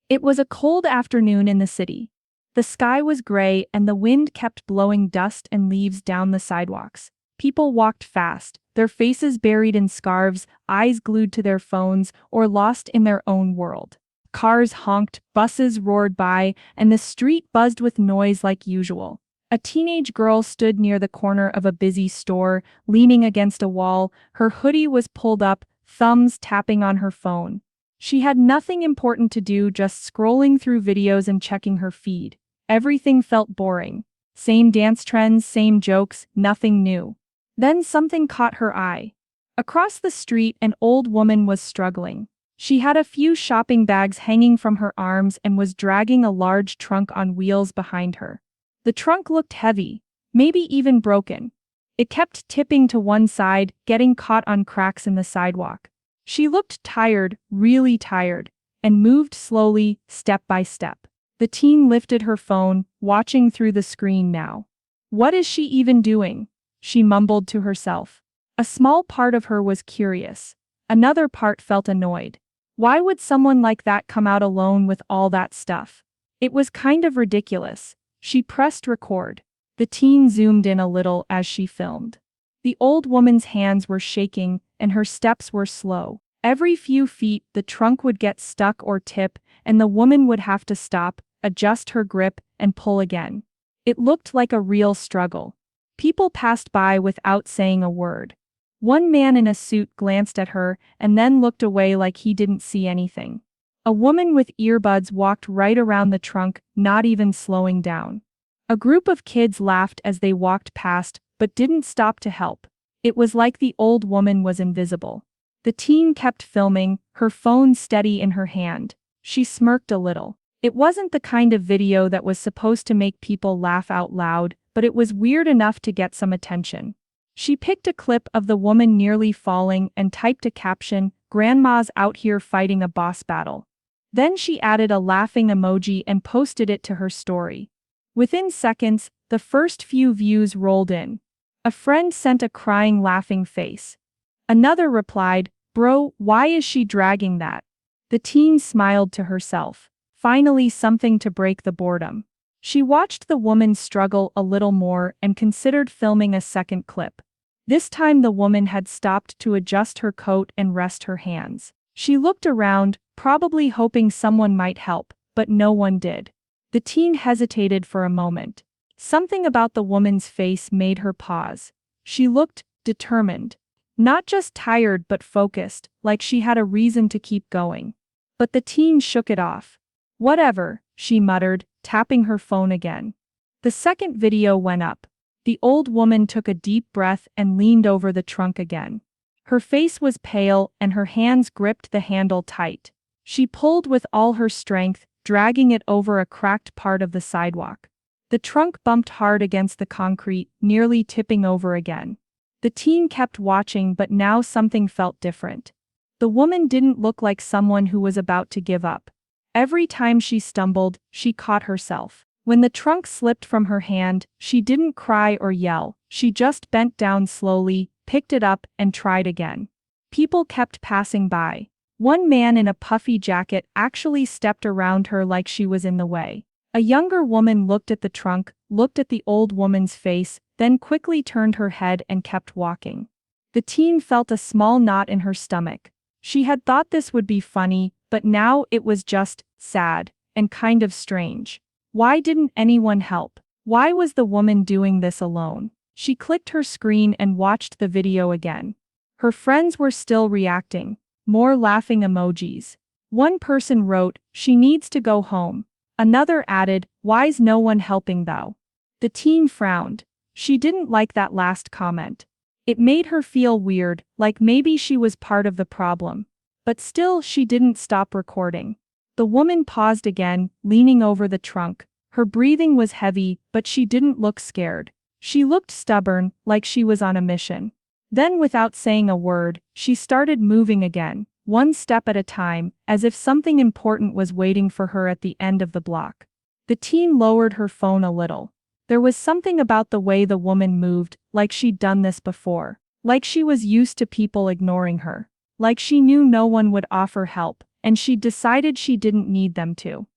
It was a cold afternoon in the city. The sky was gray and the wind kept blowing dust and leaves down the sidewalks. People walked fast, their faces buried in scarves, eyes glued to their phones, or lost in their own world. Cars honked, buses roared by, and the street buzzed with noise like usual. A teenage girl stood near the corner of a busy store, leaning against a wall. Her hoodie was pulled up, thumbs tapping on her phone. She had nothing important to do, just scrolling through videos and checking her feed. Everything felt boring. Same dance trends, same jokes, nothing new. Then something caught her eye. Across the street, an old woman was struggling. She had a few shopping bags hanging from her arms and was dragging a large trunk on wheels behind her. The trunk looked heavy, maybe even broken. It kept tipping to one side, getting caught on cracks in the sidewalk. She looked tired, really tired, and moved slowly, step by step. The teen lifted her phone, watching through the screen now. What is she even doing? She mumbled to herself. A small part of her was curious. Another part felt annoyed. Why would someone like that come out alone with all that stuff? It was kind of ridiculous. She pressed record. The teen zoomed in a little as she filmed. The old woman's hands were shaking, and her steps were slow. Every few feet, the trunk would get stuck or tip, and the woman would have to stop, adjust her grip, and pull again. It looked like a real struggle. People passed by without saying a word. One man in a suit glanced at her and then looked away like he didn't see anything. A woman with earbuds walked right around the trunk, not even slowing down. A group of kids laughed as they walked past, but didn't stop to help. It was like the old woman was invisible. The teen kept filming, her phone steady in her hand. She smirked a little. It wasn't the kind of video that was supposed to make people laugh out loud, but it was weird enough to get some attention. She picked a clip of the woman nearly falling and typed a caption, "Grandma's out here fighting a boss battle." Then she added a laughing emoji and posted it to her story. Within seconds, the first few views rolled in. A friend sent a crying, laughing face. Another replied, "Bro, why is she dragging that?" The teen smiled to herself. Finally, something to break the boredom. She watched the woman struggle a little more and considered filming a second clip. This time the woman had stopped to adjust her coat and rest her hands. She looked around, probably hoping someone might help, but no one did. The teen hesitated for a moment. Something about the woman's face made her pause. She looked determined. Not just tired but focused, like she had a reason to keep going. But the teen shook it off. "Whatever," she muttered, tapping her phone again. The second video went up. The old woman took a deep breath and leaned over the trunk again. Her face was pale and her hands gripped the handle tight. She pulled with all her strength, dragging it over a cracked part of the sidewalk. The trunk bumped hard against the concrete, nearly tipping over again. The teen kept watching, but now something felt different. The woman didn't look like someone who was about to give up. Every time she stumbled, she caught herself. When the trunk slipped from her hand, she didn't cry or yell, she just bent down slowly, picked it up, and tried again. People kept passing by. One man in a puffy jacket actually stepped around her like she was in the way. A younger woman looked at the trunk, looked at the old woman's face, then quickly turned her head and kept walking. The teen felt a small knot in her stomach. She had thought this would be funny, but now it was just sad and kind of strange. Why didn't anyone help? Why was the woman doing this alone? She clicked her screen and watched the video again. Her friends were still reacting. More laughing emojis. One person wrote, "She needs to go home." Another added, "Why's no one helping though?" The teen frowned. She didn't like that last comment. It made her feel weird, like maybe she was part of the problem. But still, she didn't stop recording. The woman paused again, leaning over the trunk. Her breathing was heavy, but she didn't look scared. She looked stubborn, like she was on a mission. Then, without saying a word, she started moving again, one step at a time, as if something important was waiting for her at the end of the block. The teen lowered her phone a little. There was something about the way the woman moved, like she'd done this before. Like she was used to people ignoring her. Like she knew no one would offer help, and she decided she didn't need them to.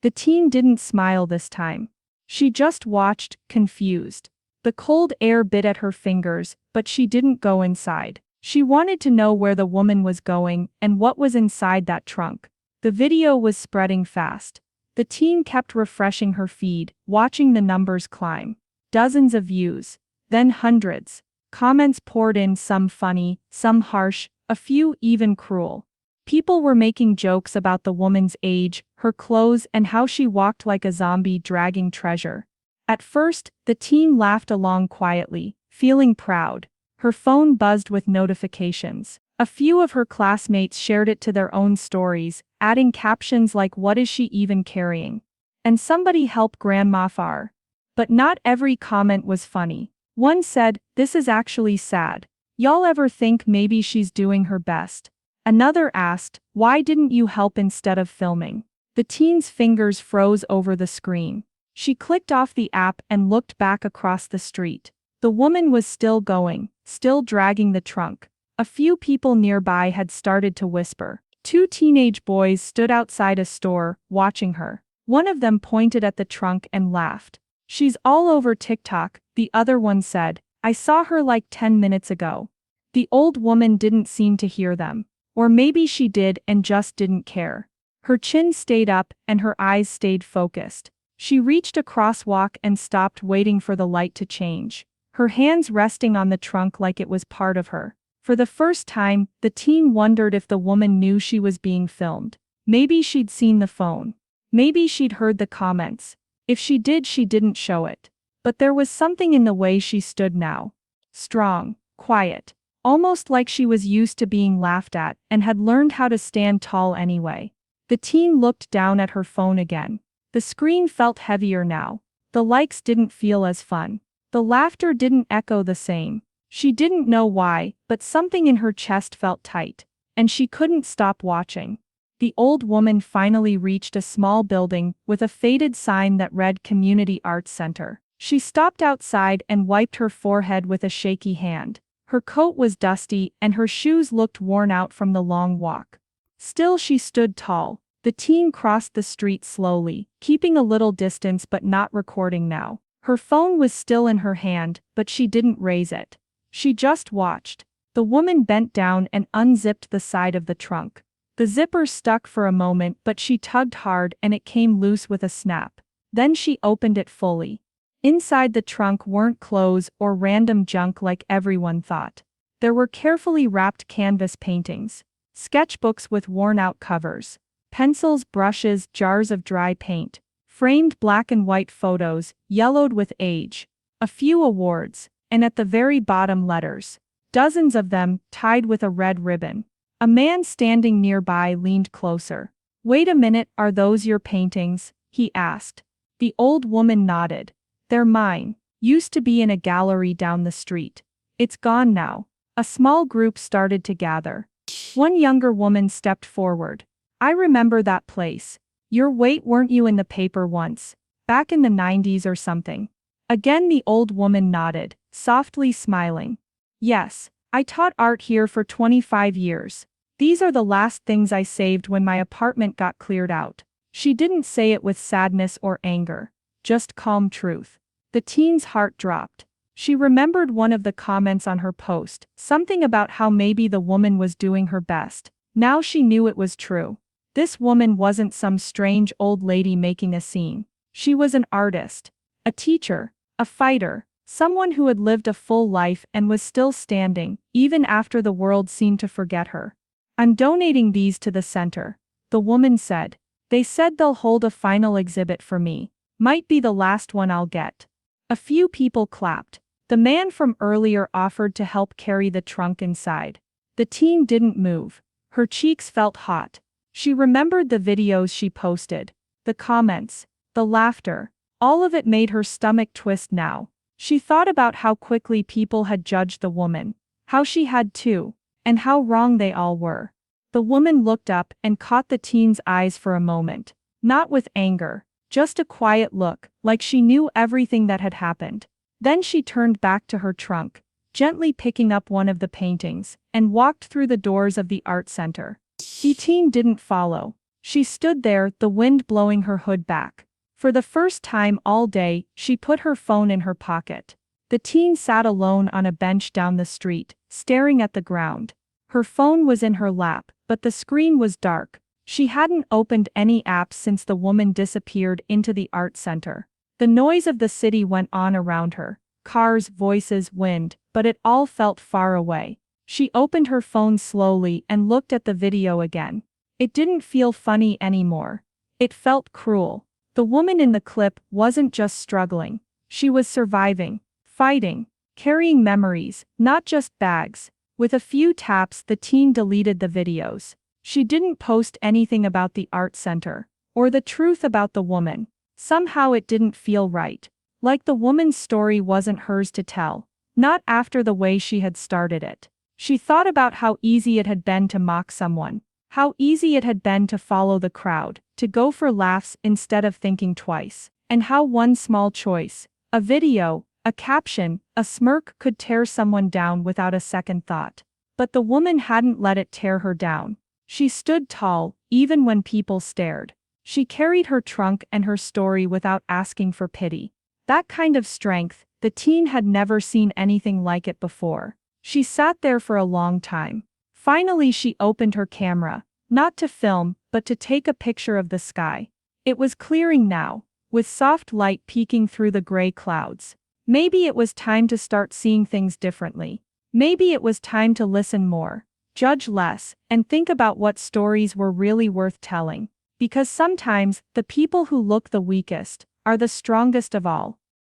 The teen didn't smile this time. She just watched, confused. The cold air bit at her fingers, but she didn't go inside. She wanted to know where the woman was going and what was inside that trunk. The video was spreading fast. The teen kept refreshing her feed, watching the numbers climb. Dozens of views. Then hundreds. Comments poured in, some funny, some harsh, a few even cruel. People were making jokes about the woman's age, her clothes, and how she walked like a zombie dragging treasure. At first, the teen laughed along quietly, feeling proud. Her phone buzzed with notifications. A few of her classmates shared it to their own stories, adding captions like, "What is she even carrying?" And "Somebody help Grandma Far." But not every comment was funny. One said, "This is actually sad. Y'all ever think maybe she's doing her best?" Another asked, "Why didn't you help instead of filming?" The teen's fingers froze over the screen. She clicked off the app and looked back across the street. The woman was still going, still dragging the trunk. A few people nearby had started to whisper. Two teenage boys stood outside a store, watching her. One of them pointed at the trunk and laughed. "She's all over TikTok," the other one said. "I saw her like 10 minutes ago." The old woman didn't seem to hear them. Or maybe she did and just didn't care. Her chin stayed up and her eyes stayed focused. She reached a crosswalk and stopped, waiting for the light to change. Her hands resting on the trunk like it was part of her. For the first time, the teen wondered if the woman knew she was being filmed. Maybe she'd seen the phone. Maybe she'd heard the comments. If she did, she didn't show it. But there was something in the way she stood now. Strong, quiet. Almost like she was used to being laughed at and had learned how to stand tall anyway. The teen looked down at her phone again. The screen felt heavier now. The likes didn't feel as fun. The laughter didn't echo the same. She didn't know why, but something in her chest felt tight. And she couldn't stop watching. The old woman finally reached a small building with a faded sign that read Community Arts Center. She stopped outside and wiped her forehead with a shaky hand. Her coat was dusty and her shoes looked worn out from the long walk. Still she stood tall. The teen crossed the street slowly, keeping a little distance but not recording now. Her phone was still in her hand, but she didn't raise it. She just watched. The woman bent down and unzipped the side of the trunk. The zipper stuck for a moment, but she tugged hard and it came loose with a snap. Then she opened it fully. Inside the trunk weren't clothes or random junk like everyone thought. There were carefully wrapped canvas paintings, sketchbooks with worn-out covers, pencils, brushes, jars of dry paint, framed black and white photos, yellowed with age, a few awards, and at the very bottom letters. Dozens of them, tied with a red ribbon. A man standing nearby leaned closer. "Wait a minute, are those your paintings?" he asked. The old woman nodded. "They're mine. Used to be in a gallery down the street. It's gone now." A small group started to gather. One younger woman stepped forward. "I remember that place. Wait, weren't you in the paper once? Back in the 90s or something?" Again the old woman nodded, softly smiling. "Yes, I taught art here for 25 years. These are the last things I saved when my apartment got cleared out." She didn't say it with sadness or anger. Just calm truth. The teen's heart dropped. She remembered one of the comments on her post, something about how maybe the woman was doing her best. Now she knew it was true. This woman wasn't some strange old lady making a scene. She was an artist, a teacher, a fighter, someone who had lived a full life and was still standing, even after the world seemed to forget her. "I'm donating these to the center," the woman said. "They said they'll hold a final exhibit for me. Might be the last one I'll get." A few people clapped. The man from earlier offered to help carry the trunk inside. The teen didn't move. Her cheeks felt hot. She remembered the videos she posted, the comments, the laughter. All of it made her stomach twist now. She thought about how quickly people had judged the woman, how she had too, and how wrong they all were. The woman looked up and caught the teen's eyes for a moment. Not with anger. Just a quiet look, like she knew everything that had happened. Then she turned back to her trunk, gently picking up one of the paintings, and walked through the doors of the art center. The teen didn't follow. She stood there, the wind blowing her hood back. For the first time all day, she put her phone in her pocket. The teen sat alone on a bench down the street, staring at the ground. Her phone was in her lap, but the screen was dark. She hadn't opened any apps since the woman disappeared into the art center. The noise of the city went on around her. Cars, voices, wind, but it all felt far away. She opened her phone slowly and looked at the video again. It didn't feel funny anymore. It felt cruel. The woman in the clip wasn't just struggling. She was surviving, fighting, carrying memories, not just bags. With a few taps, the teen deleted the videos. She didn't post anything about the art center, or the truth about the woman. Somehow it didn't feel right. Like the woman's story wasn't hers to tell. Not after the way she had started it. She thought about how easy it had been to mock someone. How easy it had been to follow the crowd, to go for laughs instead of thinking twice. And how one small choice, a video, a caption, a smirk could tear someone down without a second thought. But the woman hadn't let it tear her down. She stood tall, even when people stared. She carried her trunk and her story without asking for pity. That kind of strength, the teen had never seen anything like it before. She sat there for a long time. Finally she opened her camera, not to film, but to take a picture of the sky. It was clearing now, with soft light peeking through the gray clouds. Maybe it was time to start seeing things differently. Maybe it was time to listen more, judge less, and think about what stories were really worth telling. Because sometimes, the people who look the weakest are the strongest of all.